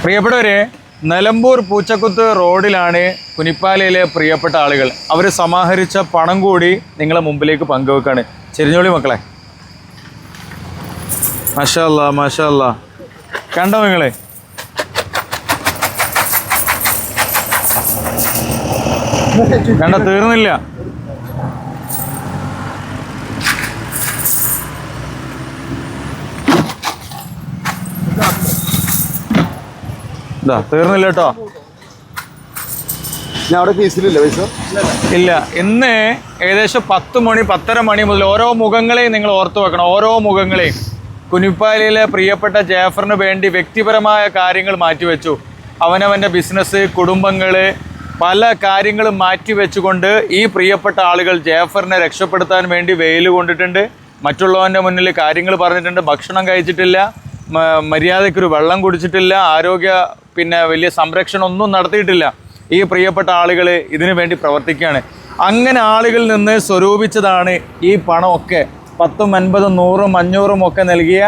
പ്രിയപ്പെട്ടവരെ, നിലമ്പൂർ പൂച്ചക്കുത്ത് റോഡിലാണ് കുനിപ്പാലയിലെ പ്രിയപ്പെട്ട ആളുകൾ. അവർ സമാഹരിച്ച പണം കൂടി നിങ്ങളെ മുമ്പിലേക്ക് പങ്കുവെക്കാണ്. ചെരിഞ്ഞോളി മക്കളെ. മാഷാ അല്ലാ, മാഷാ അല്ലാ. കണ്ടോ നിങ്ങളെ? കണ്ട, തീർന്നില്ല. തീർന്നില്ല കേട്ടോ. ഇല്ല, ഇന്ന് ഏകദേശം 10 മണി 10:30 മണി മുതൽ ഓരോ മുഖങ്ങളെയും നിങ്ങൾ ഓർത്തു വെക്കണം. ഓരോ മുഖങ്ങളെയും കുനിപ്പാലയിലെ പ്രിയപ്പെട്ട ജാഫറിന് വേണ്ടി വ്യക്തിപരമായ കാര്യങ്ങൾ മാറ്റിവെച്ചു. അവനവൻ്റെ ബിസിനസ്, കുടുംബങ്ങൾ, പല കാര്യങ്ങളും മാറ്റിവെച്ചുകൊണ്ട് ഈ പ്രിയപ്പെട്ട ആളുകൾ ജാഫറിനെ രക്ഷപ്പെടുത്താൻ വേണ്ടി വെയിൽ കൊണ്ടിട്ടുണ്ട്. മറ്റുള്ളവൻ്റെ മുന്നിൽ കാര്യങ്ങൾ പറഞ്ഞിട്ടുണ്ട്. ഭക്ഷണം കഴിച്ചിട്ടില്ല, മര്യാദയ്ക്കൊരു വെള്ളം കുടിച്ചിട്ടില്ല, വലിയ സംരക്ഷണം ഒന്നും നടത്തിയിട്ടില്ല. ഈ പ്രിയപ്പെട്ട ആളുകൾ ഇതിനു വേണ്ടി പ്രവർത്തിക്കുകയാണ്. അങ്ങനെ ആളുകളിൽ നിന്ന് സ്വരൂപിച്ചതാണ് ഈ പണമൊക്കെ. 10, 50, 100, 500 ഒക്കെ നൽകിയ,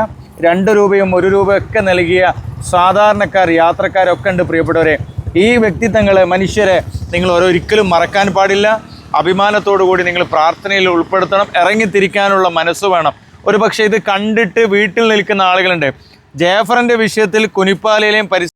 2 രൂപയും 1 രൂപയൊക്കെ നൽകിയ സാധാരണക്കാർ, യാത്രക്കാരൊക്കെ ഉണ്ട്. പ്രിയപ്പെട്ടവരെ, ഈ വ്യക്തിത്വങ്ങളെ, മനുഷ്യരെ നിങ്ങൾ ഒരിക്കലും മറക്കാൻ പാടില്ല. അഭിമാനത്തോടു കൂടി നിങ്ങൾ പ്രാർത്ഥനയിൽ ഉൾപ്പെടുത്തണം. ഇറങ്ങിത്തിരിക്കാനുള്ള മനസ്സ് വേണം. ഒരു പക്ഷേ ഇത് കണ്ടിട്ട് വീട്ടിൽ നിൽക്കുന്ന ആളുകളുണ്ട്. ജാഫറിൻ്റെ വിഷയത്തിൽ കുനിപ്പാലയിലെയും